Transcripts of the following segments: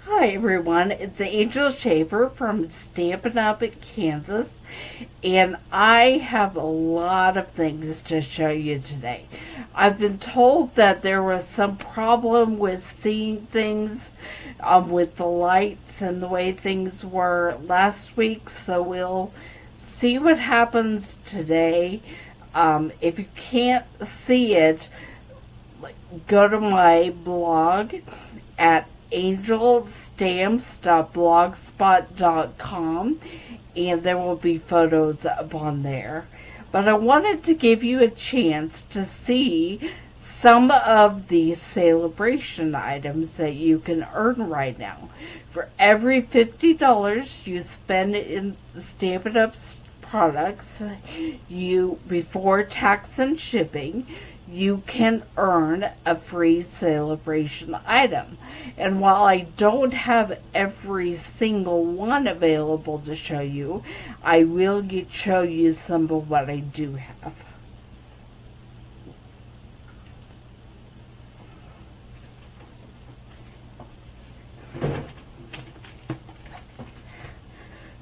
Hi everyone, it's Angel Shaver from Stampin Up in Kansas, and I have a lot of things to show you today. I've been told that there was some problem with seeing things with the lights and the way things were last week, so we'll see what happens today. If you can't see it, go to my blog at angelstamps.blogspot.com, and there will be photos up on there. But I wanted to give you a chance to see some of the Sale-a-bration items that you can earn right now. For every $50 you spend in Stampin' Up products, before tax and shipping, you can earn a free Sale-a-bration item. And while I don't have every single one available to show you, I will show you some of what I do have.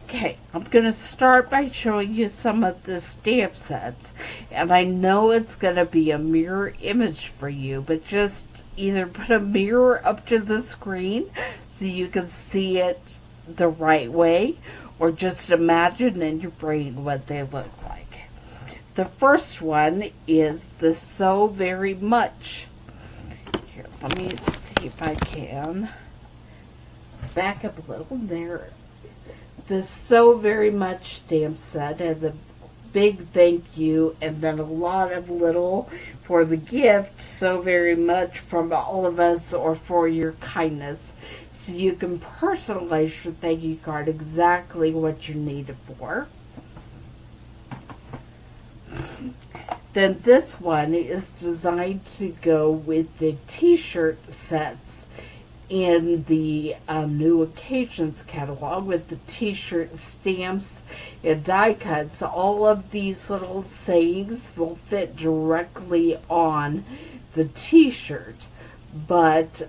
Okay, I'm going to start by showing you some of the stamp sets, and I know it's going to be a mirror image for you, but just either put a mirror up to the screen so you can see it the right way, or just imagine in your brain what they look like. The first one is the So Very Much. Here, let me see if I can back up a little there. The So Very Much stamp set has a big thank you and then a lot of little for the gift, so very much from all of us, or for your kindness. So you can personalize your thank you card exactly what you need it for. Then this one is designed to go with the t-shirt sets in the New Occasions catalog, with the t-shirt stamps and die cuts. All of these little sayings will fit directly on the t-shirt, but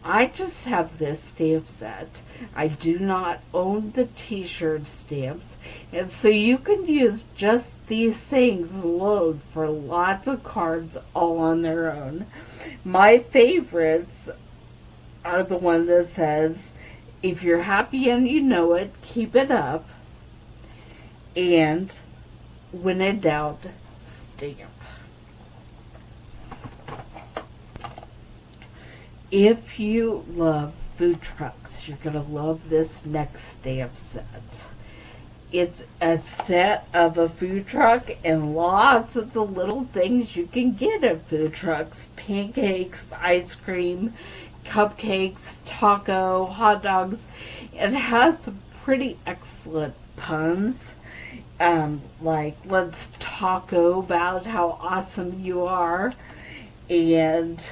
I just have this stamp set. I do not own the t-shirt stamps, and so you can use just these sayings alone for lots of cards all on their own. My favorites are the one that says, if you're happy and you know it, keep it up, and when in doubt, stamp. If you love food trucks, you're going to love this next stamp set. It's a set of a food truck and lots of the little things you can get at food trucks. Pancakes, ice cream, cupcakes, taco, hot dogs. It has some pretty excellent puns. Like, let's taco about how awesome you are. And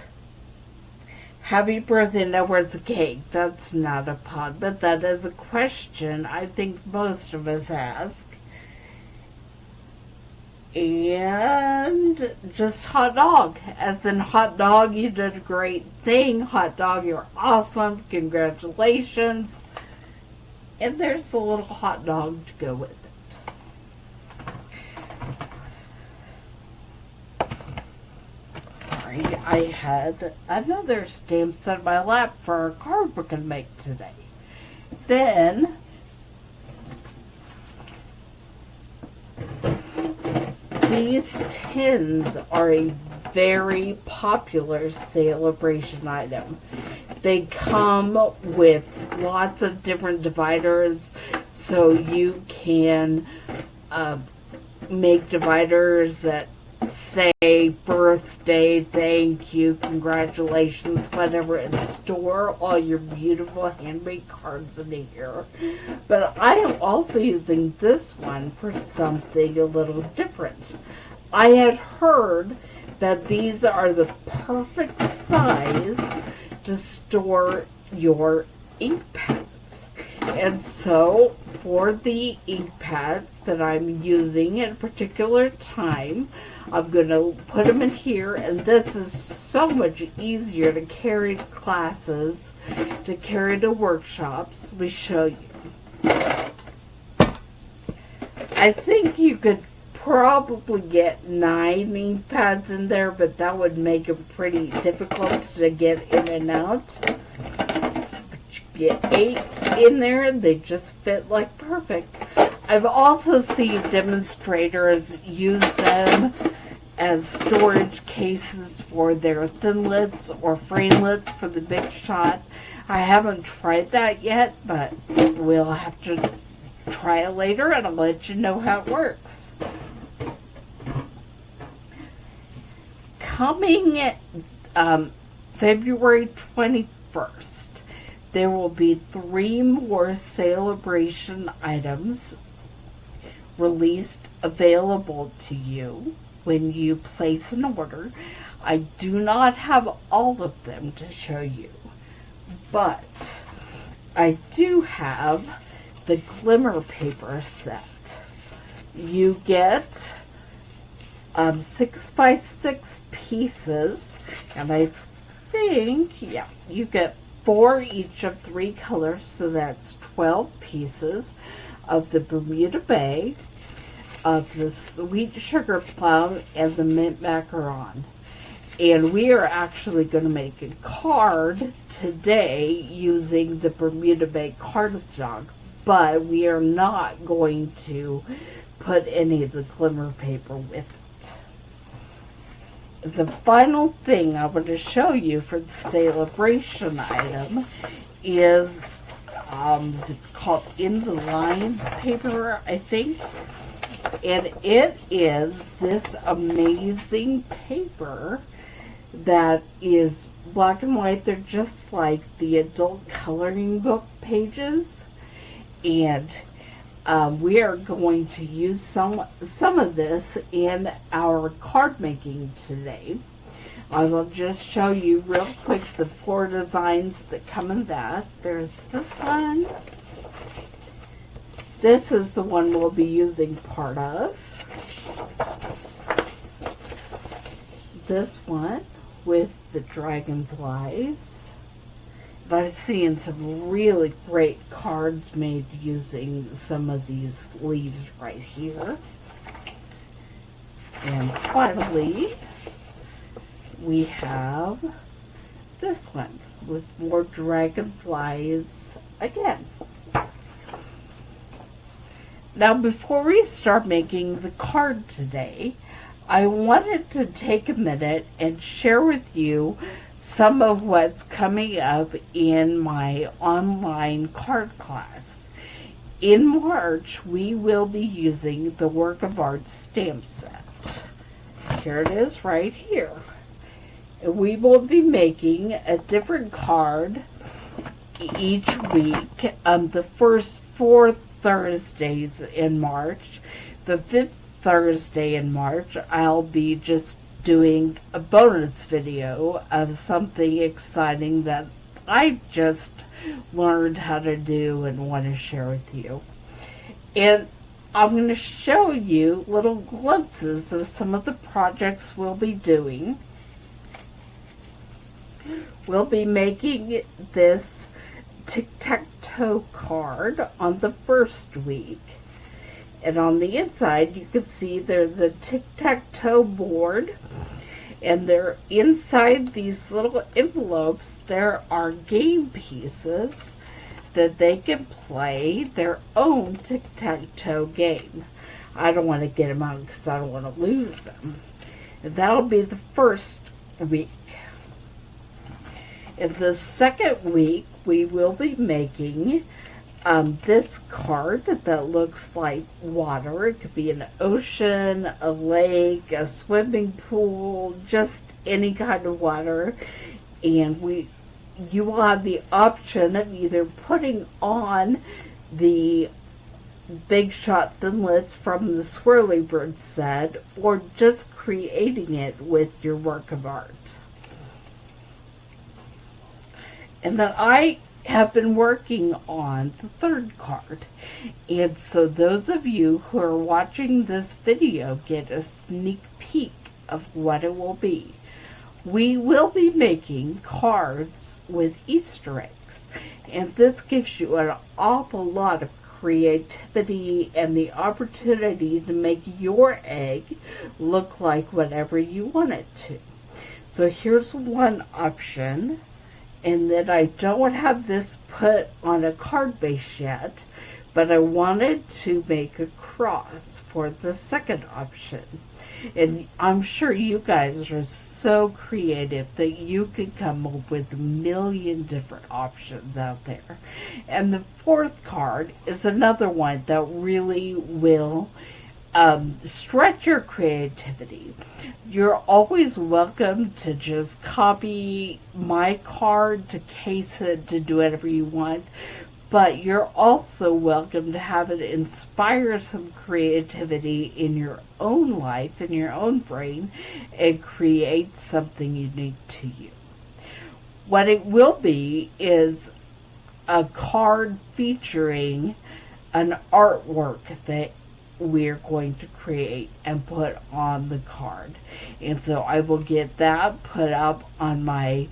happy birthday, now where's the cake? That's not a pun, but that is a question I think most of us ask. And just hot dog, as in hot dog, you did a great thing. Hot dog, you're awesome. Congratulations. And there's a little hot dog to go with it. I had another stamp set in my lap for a card we're going to make today. Then, these tins are a very popular Sale-a-bration item. They come with lots of different dividers, so you can make dividers that say birthday, thank you, congratulations, whatever, and store all your beautiful handmade cards in here. But I am also using this one for something a little different. I had heard that these are the perfect size to store your ink pads. And so for the ink pads that I'm using at a particular time, I'm going to put them in here, and this is so much easier to carry to classes, to carry to workshops. Let me show you. I think you could probably get 9 ink pads in there, but that would make them pretty difficult to get in and out. But you get 8 in there, and they just fit like perfect. I've also seen demonstrators use them as storage cases for their thinlits or framelits for the Big Shot. I haven't tried that yet, but we'll have to try it later, and I'll let you know how it works. Coming February 21st, there will be 3 more Sale-a-bration items released available to you when you place an order. I do not have all of them to show you, but I do have the glimmer paper set. You get 6x6 pieces, and I think, yeah, you get 4 each of 3 colors, so that's 12 pieces of the Bermuda Bay, of the sweet sugar plum, and the mint macaron. And we are actually going to make a card today using the Bermuda Bay cardstock, but we are not going to put any of the glimmer paper with it. The final thing I want to show you for the Sale-a-bration item is, it's called In the Lines paper, I think. And it is this amazing paper that is black and white. They're just like the adult coloring book pages. And we are going to use some of this in our card making today. I will just show you real quick the 4 designs that come in that. There's this one. This is the one we'll be using part of. This one with the dragonflies. And I've seen some really great cards made using some of these leaves right here. And finally, we have this one with more dragonflies again. Now, before we start making the card today, I wanted to take a minute and share with you some of what's coming up in my online card class. In March, we will be using the Work of Art stamp set. Here it is right here. We will be making a different card each week. The first 4 Thursdays in March. The 5th Thursday in March, I'll be just doing a bonus video of something exciting that I just learned how to do and want to share with you. And I'm going to show you little glimpses of some of the projects we'll be doing. We'll be making this tic-tac-toe card on the first week. And on the inside, you can see there's a tic-tac-toe board. And there, inside these little envelopes, there are game pieces that they can play their own tic-tac-toe game. I don't want to get them out because I don't want to lose them. And that'll be the first week. In the second week, we will be making this card that looks like water. It could be an ocean, a lake, a swimming pool, just any kind of water. And you will have the option of either putting on the Big Shot Thinlits from the Swirly Bird set or just creating it with your work of art. And then I have been working on the third card. And so those of you who are watching this video get a sneak peek of what it will be. We will be making cards with Easter eggs, and this gives you an awful lot of creativity and the opportunity to make your egg look like whatever you want it to. So here's one option, and then I don't have this put on a card base yet, but I wanted to make a cross for the second option. And I'm sure you guys are so creative that you could come up with a million different options out there. And the fourth card is another one that really will stretch your creativity. You're always welcome to just copy my card, to case it, to do whatever you want. But you're also welcome to have it inspire some creativity in your own life, in your own brain, and create something unique to you. What it will be is a card featuring an artwork that we're going to create and put on the card. And so I will get that put up on my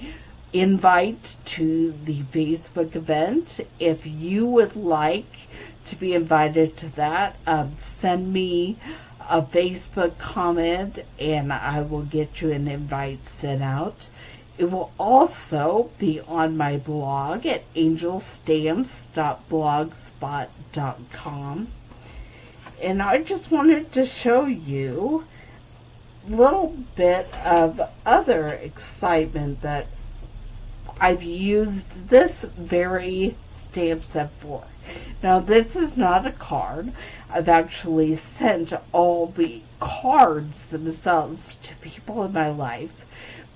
invite to the Facebook event. If you would like to be invited to that, send me a Facebook comment and I will get you an invite sent out. It will also be on my blog at angelstamps.blogspot.com. And I just wanted to show you a little bit of other excitement that I've used this very stamp set for. Now, this is not a card. I've actually sent all the cards themselves to people in my life.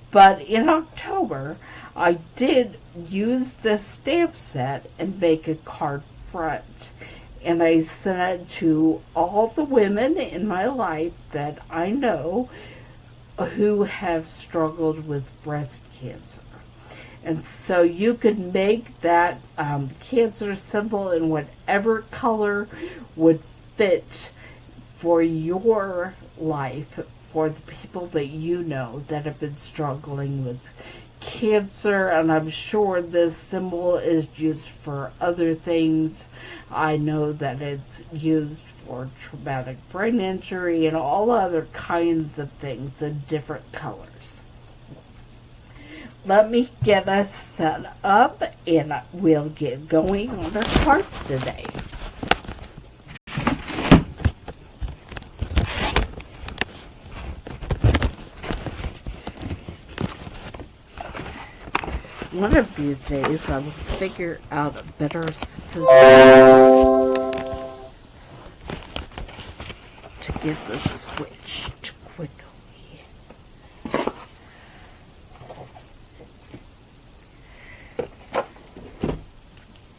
But in October, I did use this stamp set and make a card front. And I sent it to all the women in my life that I know who have struggled with breast cancer. And so you could make that cancer symbol in whatever color would fit for your life, for the people that you know that have been struggling with cancer. And I'm sure this symbol is used for other things. I know that it's used for traumatic brain injury and all other kinds of things in different colors. Let me get us set up and we'll get going on our cards today. One of these days I will figure out a better system to get the switch quickly.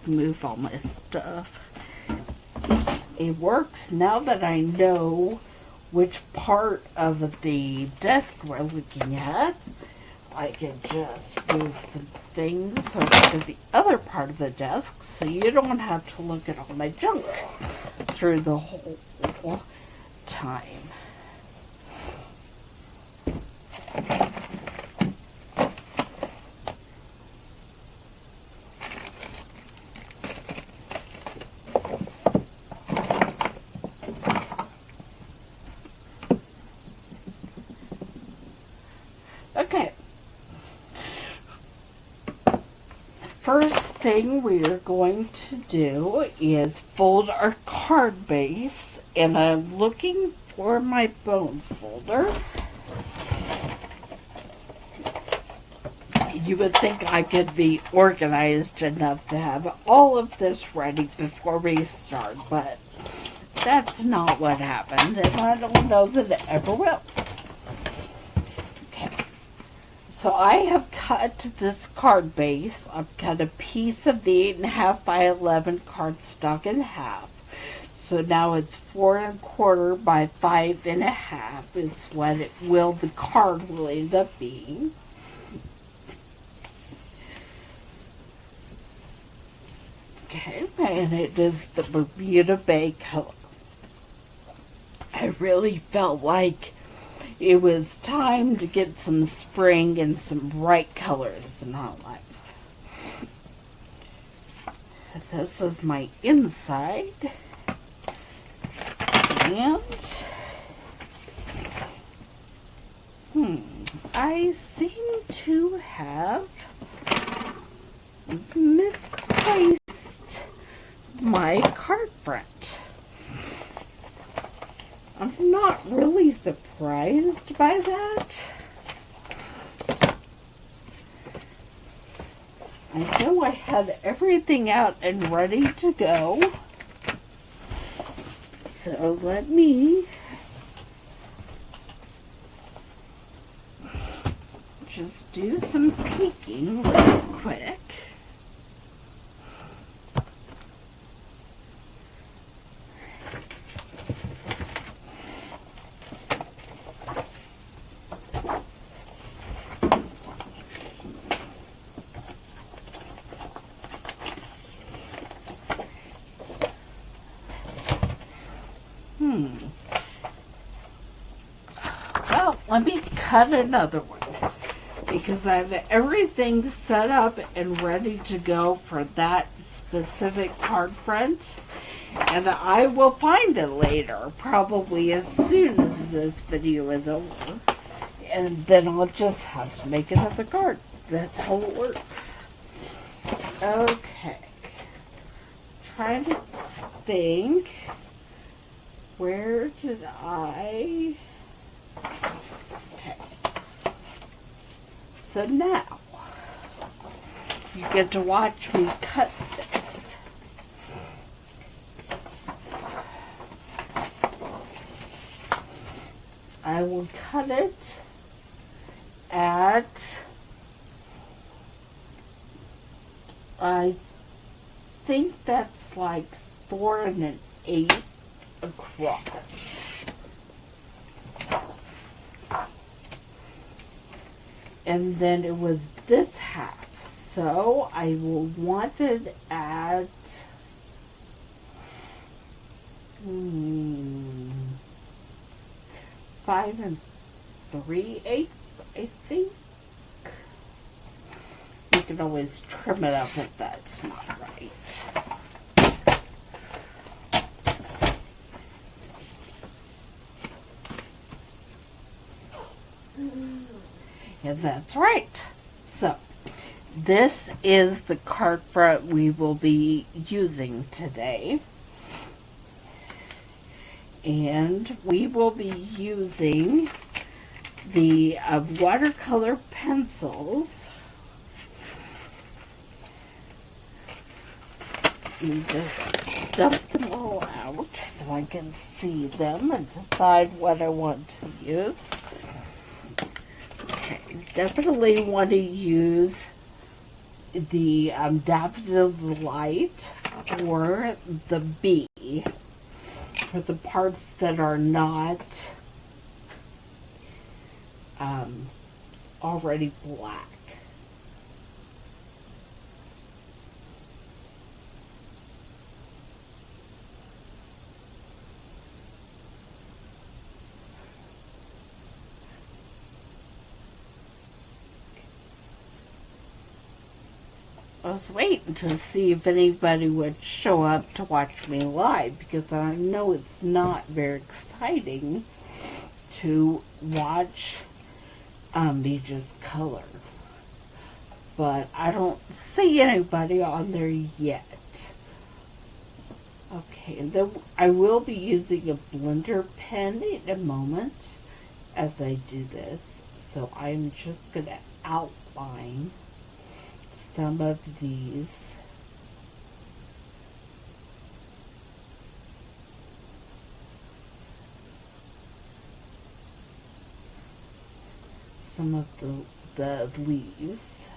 Move all my stuff. It works now that I know which part of the desk we're looking at. I can just move some things over to the other part of the desk so you don't have to look at all my junk through the whole time. Okay. First thing we're going to do is fold our card base, and I'm looking for my bone folder. You would think I could be organized enough to have all of this ready before we start, but that's not what happened, and I don't know that it ever will. So I have cut this card base. I've cut a piece of the 8.5 by 11 cardstock in half. So now it's 4 1/4 by 5 1/2 is what the card will end up being. Okay, and it is the Bermuda Bay color. I really felt like it was time to get some spring and some bright colors in our life. This is my inside. And I seem to have misplaced my card front. I'm not really surprised by that. I know I had everything out and ready to go. So let me just do some peeking real quick. Well, let me cut another one because I have everything set up and ready to go for that specific card front, and I will find it later, probably as soon as this video is over, and then I'll just have to make another card. That's how it works. Okay, trying to think, where did I... Okay. So now, you get to watch me cut this. I will cut it at, I think that's like 4 1/8 across. And then it was this half, so I will want it at 5 3/8, I think. You can always trim it up if that's not right. And that's right. So, this is the card front we will be using today. And we will be using the watercolor pencils. And just dump them all out so I can see them and decide what I want to use. Definitely want to use the Daffodil Delight or the B for the parts that are not already black. I was waiting to see if anybody would show up to watch me live, because I know it's not very exciting to watch me just color. But I don't see anybody on there yet. Okay, and then I will be using a blender pen in a moment as I do this. So I'm just going to outline some of these. Some of the leaves.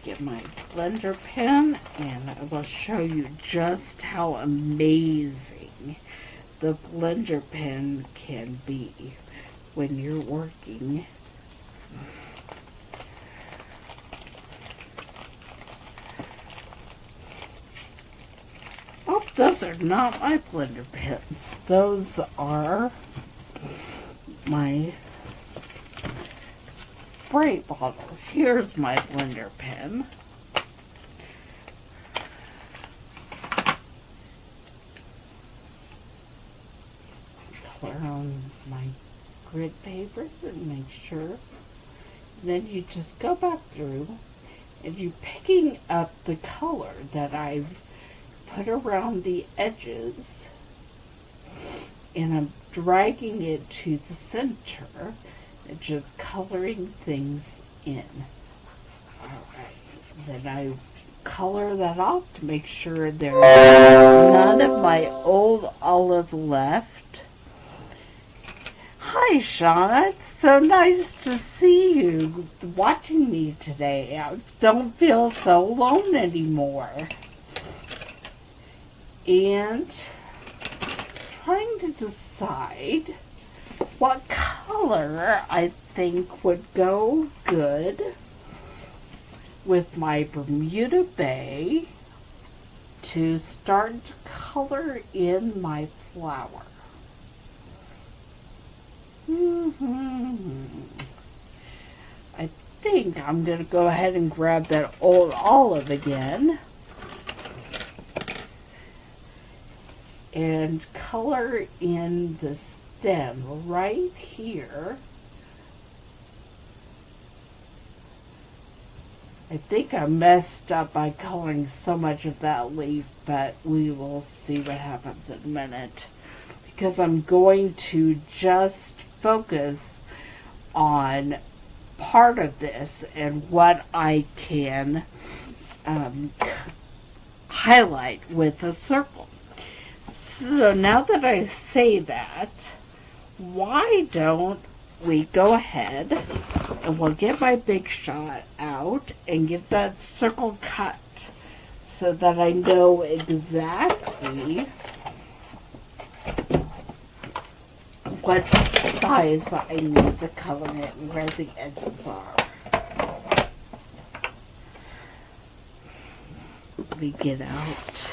Get my blender pen and I will show you just how amazing the blender pen can be when you're working. Oh, those are not my blender pens. Those are my spray bottles. Here's my blender pen. Color on my grid paper and make sure. Then you just go back through and you're picking up the color that I've put around the edges, and I'm dragging it to the center and just coloring things in. Alright, then I color that off to make sure there's none of my old olive left. Hi, Shauna. It's so nice to see you watching me today. I don't feel so alone anymore. And trying to decide what color I think would go good with my Bermuda Bay to start to color in my flower. I think I'm going to go ahead and grab that old olive again and color in the stem right here. I think I messed up by coloring so much of that leaf, but we will see what happens in a minute, because I'm going to just focus on part of this and what I can highlight with a circle. So now that I say that, why don't we go ahead and we'll get my Big Shot out and get that circle cut so that I know exactly what size I need to color it and where the edges are. Let me get out.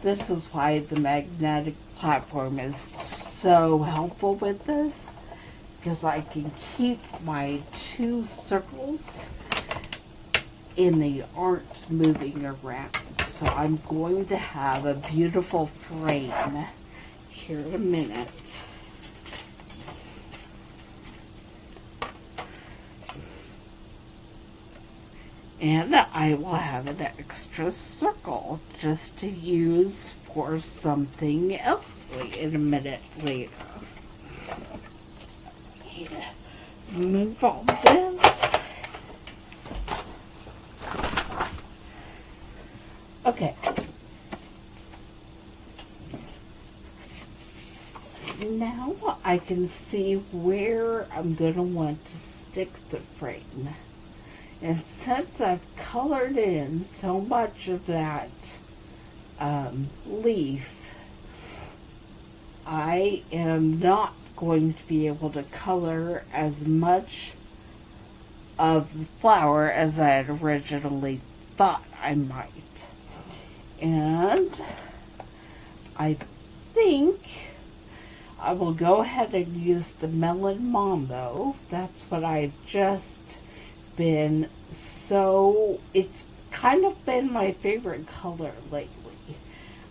This is why the magnetic platform is so helpful with this, because I can keep my two circles and they aren't moving around. So I'm going to have a beautiful frame here in a minute. And I will have an extra circle just to use for something else in a minute later. Need to move all this. Okay. Now I can see where I'm going to want to stick the frame. And since I've colored in so much of that leaf, I am not going to be able to color as much of the flower as I had originally thought I might. And I think I will go ahead and use the Melon Mambo. That's what I've just been, so it's kind of been my favorite color lately.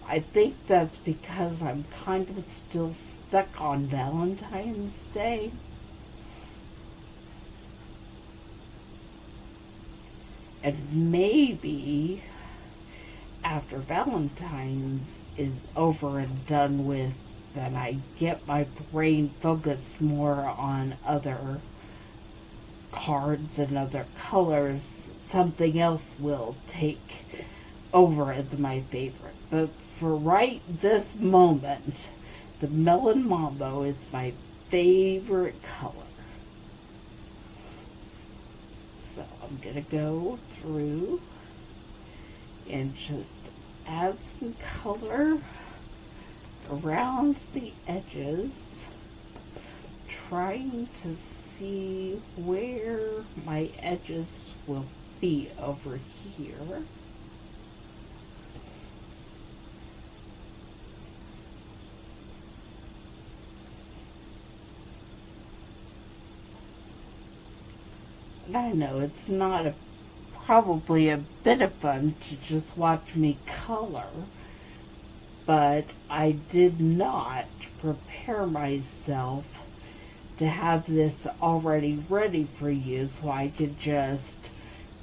I think that's because I'm kind of still stuck on Valentine's Day. And maybe after Valentine's is over and done with, then I get my brain focused more on other cards and other colors. Something else will take over as my favorite. But for right this moment, the Melon Mambo is my favorite color. So I'm going to go through and just add some color around the edges, trying to see where my edges will be over here. And I know it's not probably a bit of fun to just watch me color, but I did not prepare myself to have this already ready for you so I could just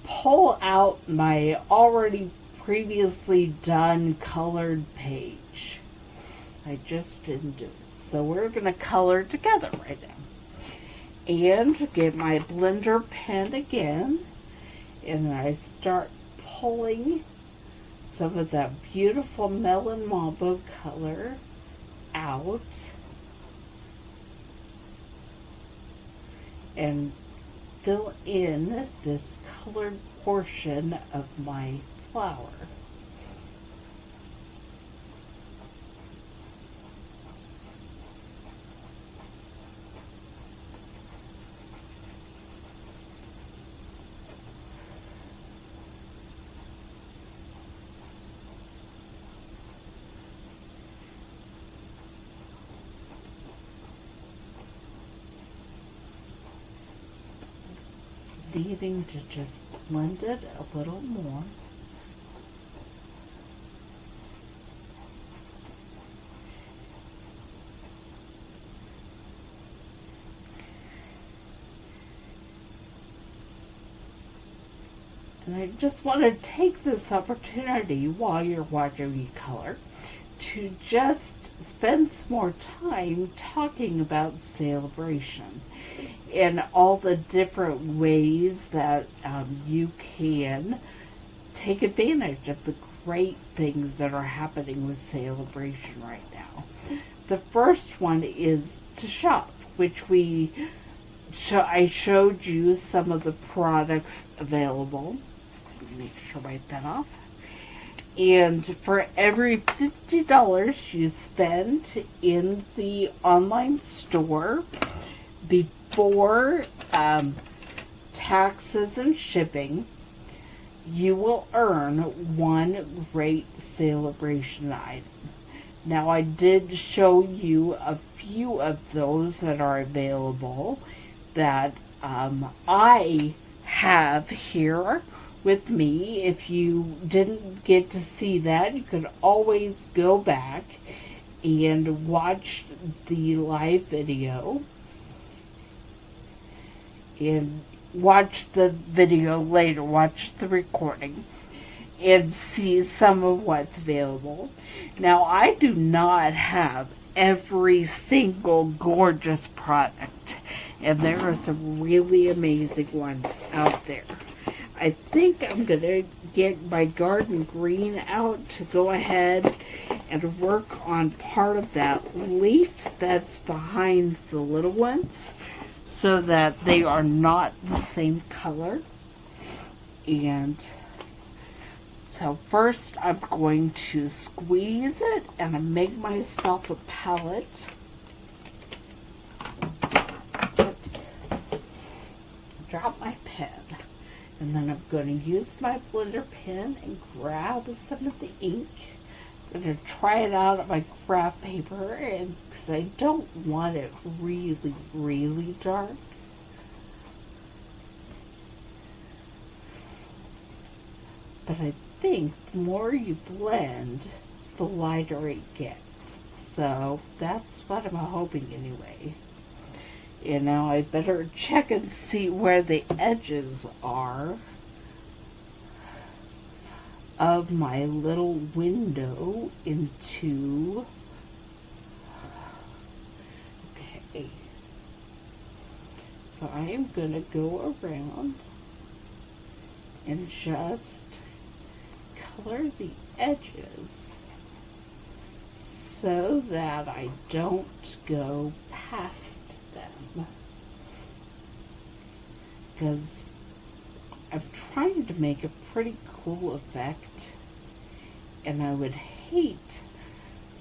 pull out my already previously done colored page. I just didn't do it. So we're going to color together right now. And get my blender pen again, and I start pulling some of that beautiful Melon Mambo color out and fill in this colored portion of my flower. Needing to just blend it a little more. And I just want to take this opportunity while you're watching me color to just spend some more time talking about Sale-a-bration and all the different ways that you can take advantage of the great things that are happening with Sale-a-bration right now. The first one is to shop, which I showed you some of the products available. Make sure to wipe that off. And for every $50 you spend in the online store before taxes and shipping, you will earn one great Sale-a-bration item. Now, I did show you a few of those that are available that I have here with me. If you didn't get to see that, you could always go back and watch the live video and watch the video later, watch the recording and see some of what's available. Now, I do not have every single gorgeous product, and there are some really amazing ones out there. I think I'm going to get my garden green out to go ahead and work on part of that leaf that's behind the little ones so that they are not the same color. And so first I'm going to squeeze it and make myself a palette. Oops. Drop my pen. And then I'm going to use my blender pen and grab some of the ink. I'm going to try it out on my craft paper, and because I don't want it really, really dark. But I think the more you blend, the lighter it gets. So that's what I'm hoping anyway. And now I better check and see where the edges are of my little window into, okay, so I am going to go around and just color the edges so that I don't go past them, because I'm trying to make a pretty cool effect, and I would hate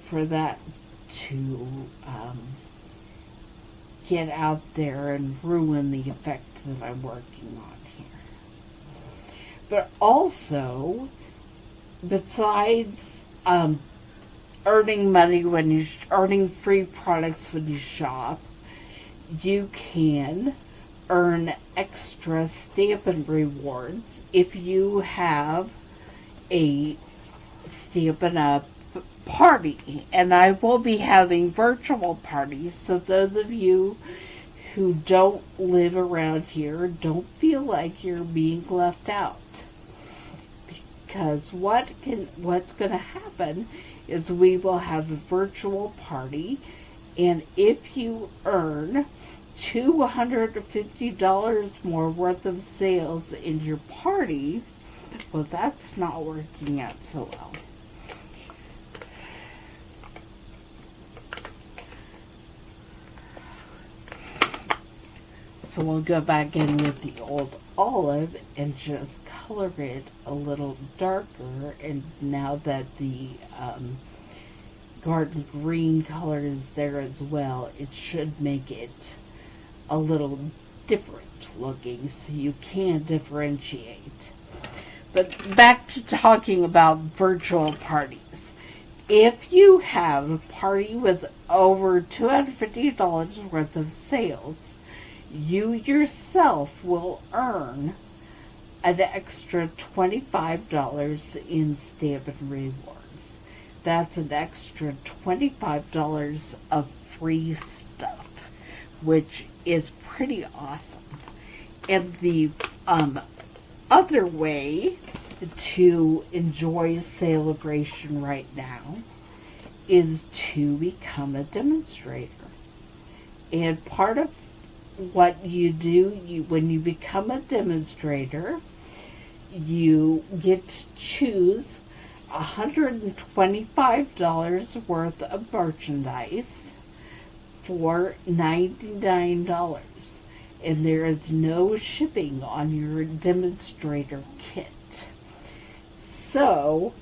for that to get out there and ruin the effect that I'm working on here. But also, besides earning money when you earning free products when you shop, you can earn extra Stampin' rewards if you have a Stampin' Up party. And I will be having virtual parties, so those of you who don't live around here, don't feel like you're being left out. Because what's going to happen is we will have a virtual party, and if you earn $250 more worth of sales in your party, well, that's not working out so well. So we'll go back in with the old olive and just color it a little darker. And now that the garden green color is there as well, it should make it a little different looking, so you can differentiate. But back to talking about virtual parties. If you have a party with over $250 worth of sales, you yourself will earn an extra $25 in Stampin' rewards. That's an extra $25 of free stuff, which is pretty awesome. And the other way to enjoy Sale-a-bration right now is to become a demonstrator. And part of what you do, when you become a demonstrator, you get to choose $125 worth of merchandise for $99, and there is no shipping on your demonstrator kit. So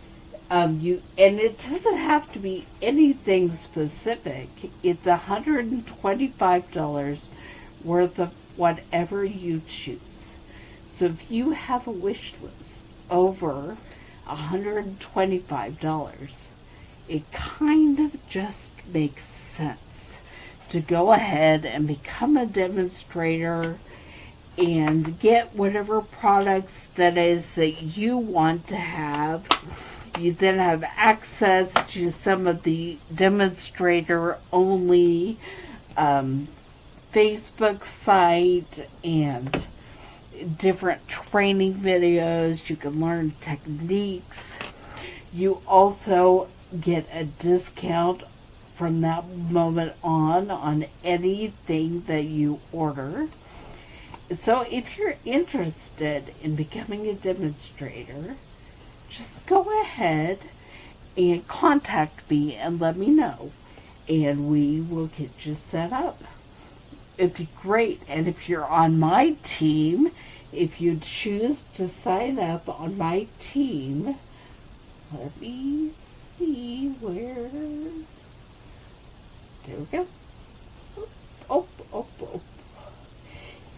and it doesn't have to be anything specific. It's $125 worth of whatever you choose. So if you have a wish list over $125, it kind of just makes sense to go ahead and become a demonstrator and get whatever products that is that you want to have. You then have access to some of the demonstrator only Facebook site and different training videos. You can learn techniques. You also get a discount from that moment on anything that you order. So if you're interested in becoming a demonstrator, just go ahead and contact me and let me know, and we will get you set up. It'd be great. And if you're on my team, if you choose to sign up on my team, let me see where. There we go. Oh.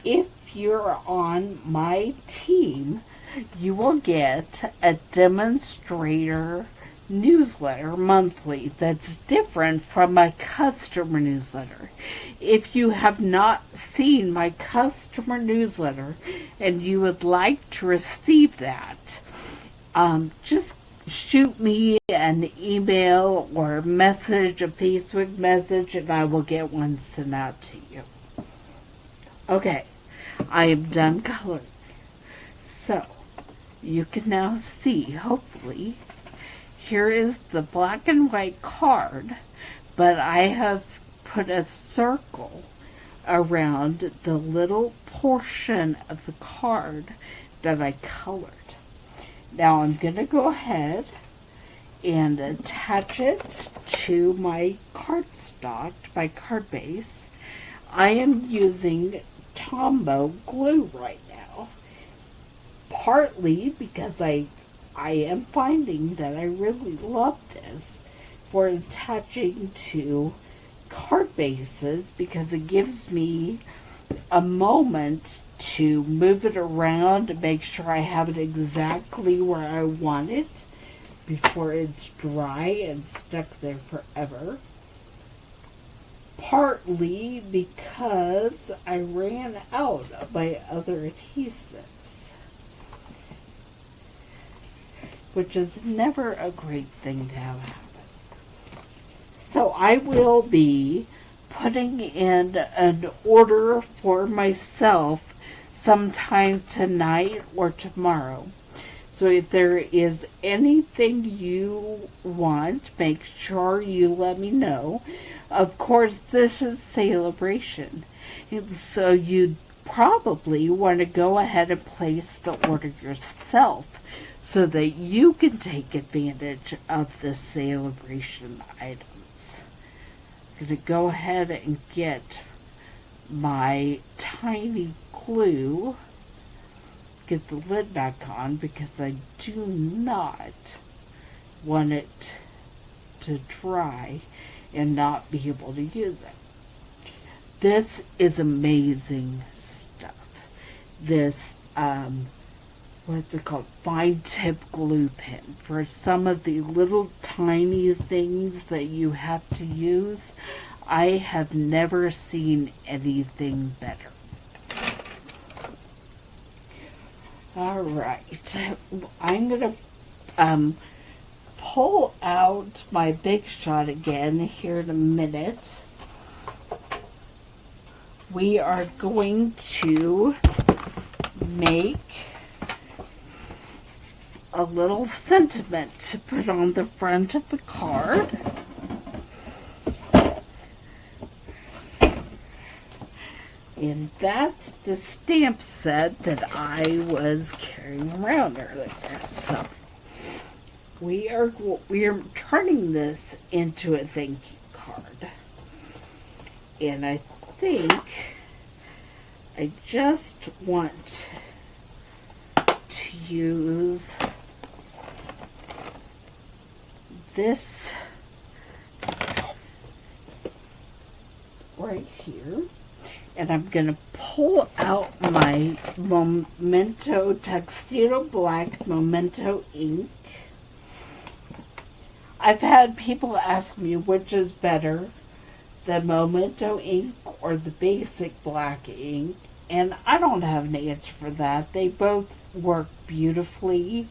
If you're on my team, you will get a demonstrator newsletter monthly that's different from my customer newsletter. If you have not seen my customer newsletter and you would like to receive that, just shoot me an email or a Facebook message, and I will get one sent out to you. Okay, I am done coloring. So, you can now see, hopefully, here is the black and white card, but I have put a circle around the little portion of the card that I colored. Now I'm going to go ahead and attach it to my cardstock, my card base. I am using Tombow glue right now. partly because I am finding that I really love this for attaching to card bases, because it gives me a moment to move it around and make sure I have it exactly where I want it before it's dry and stuck there forever. Partly because I ran out of my other adhesives, which is never a great thing to have happen. So I will be putting in an order for myself sometime tonight or tomorrow. So if there is anything you want, make sure you let me know. Of course, this is Sale-a-bration, and so you'd probably want to go ahead and place the order yourself so that you can take advantage of the Sale-a-bration items. I'm going to go ahead and get my tiny glue, get the lid back on, because I do not want it to dry and not be able to use it. This is amazing stuff. This, what's it called? Fine tip glue pen. For some of the little tiny things that you have to use, I have never seen anything better. Alright, I'm going to pull out my Big Shot again here in a minute. We are going to make a little sentiment to put on the front of the card. And that's the stamp set that I was carrying around earlier. So we are turning this into a thank you card. And I think I just want to use this right here. And I'm going to pull out my Memento Tuxedo Black Memento ink. I've had people ask me which is better, the Memento ink or the basic black ink, and I don't have an answer for that. They both work beautifully,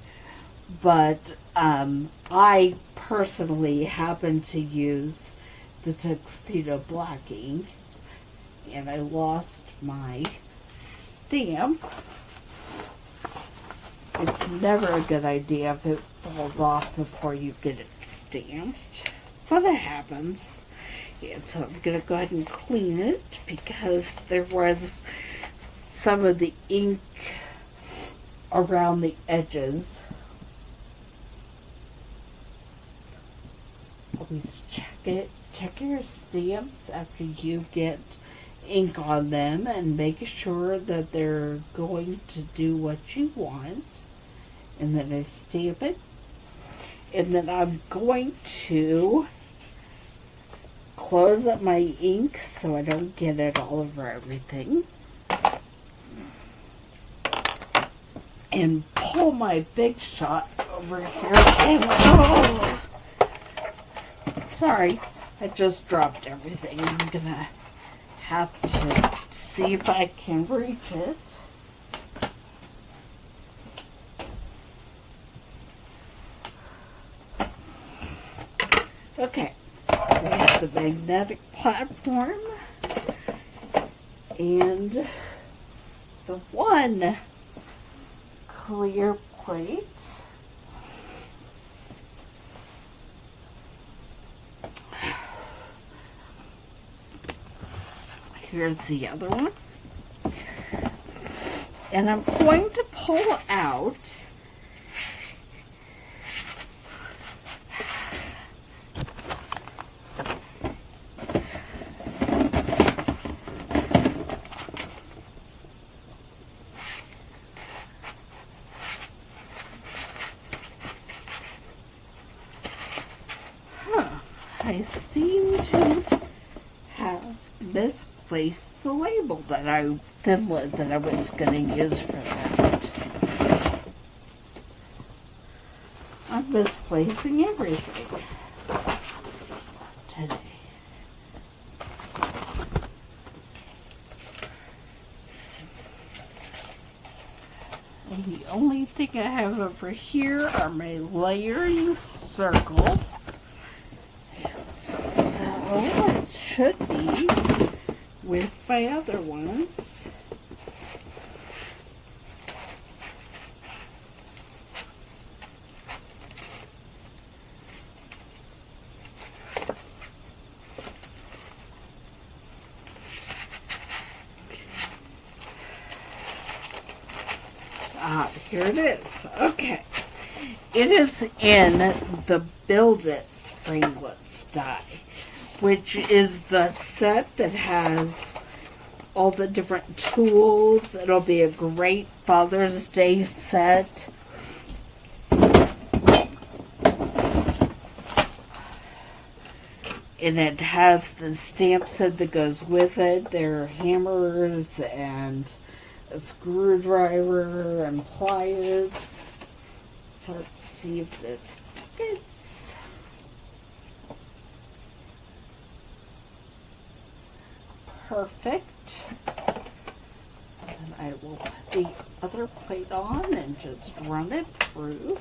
but I personally happen to use the Tuxedo Black ink, and I lost my stamp. It's never a good idea if it falls off before you get it stamped, but it happens. And so I'm going to go ahead and clean it because there was some of the ink around the edges. Always check your stamps after you get ink on them and make sure that they're going to do what you want. And then I stamp it. And then I'm going to close up my ink so I don't get it all over everything. And pull my Big Shot over here. And, oh, sorry, I just dropped everything. I'm gonna have to see if I can reach it. Okay, we have the magnetic platform and the one clear plate. Here's the other one. And I'm going to pull out I seem to have misplaced the label that I was going to use for that. I'm misplacing everything today. And the only thing I have over here are my layering circles. So it should be with my other ones. Here it is. Okay. It is in the Build It Springlets die, which is the set that has all the different tools. It'll be a great Father's Day set. And it has the stamp set that goes with it. There are hammers and a screwdriver and pliers. Let's see if this fits. Perfect. And I will put the other plate on and just run it through.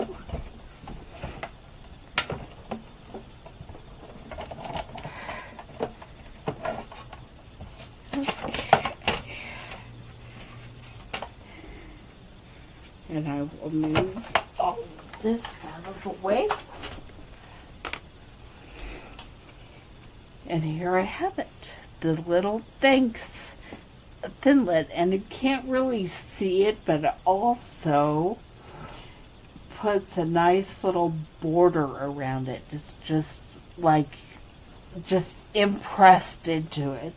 And I will move all this out of the way. And here I have it. The little thanks thinlet. And you can't really see it, but it also puts a nice little border around it. It's just impressed into it.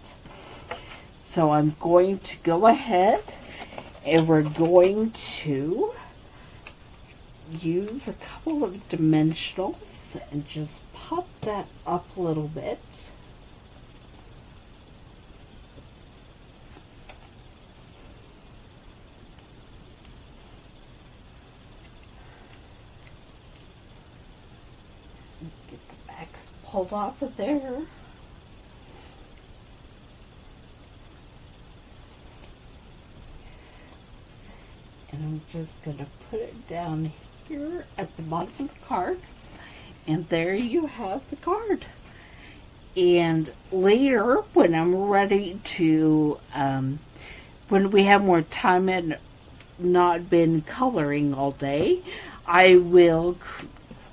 So I'm going to go ahead and we're going to use a couple of dimensionals and just pop that up a little bit. Get the backs pulled off of there. And I'm just going to put it down here at the bottom of the card. And there you have the card. And later, when I'm ready to, when we have more time and not been coloring all day, I will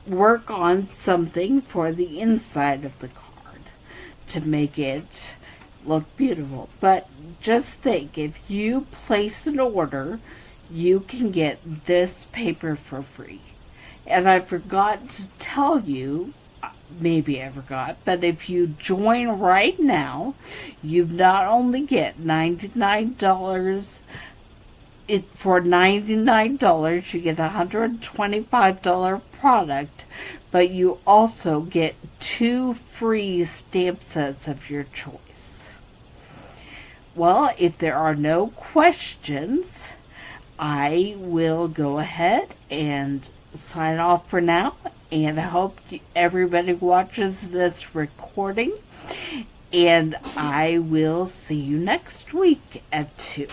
work on something for the inside of the card to make it look beautiful. But just think, if you place an order, you can get this paper for free. And I forgot to tell you, maybe I forgot, but if you join right now, you not only get $99, for $99 you get a $125 product, but you also get 2 free stamp sets of your choice. Well, if there are no questions, I will go ahead and sign off for now, and I hope everybody watches this recording, and I will see you next week at 2.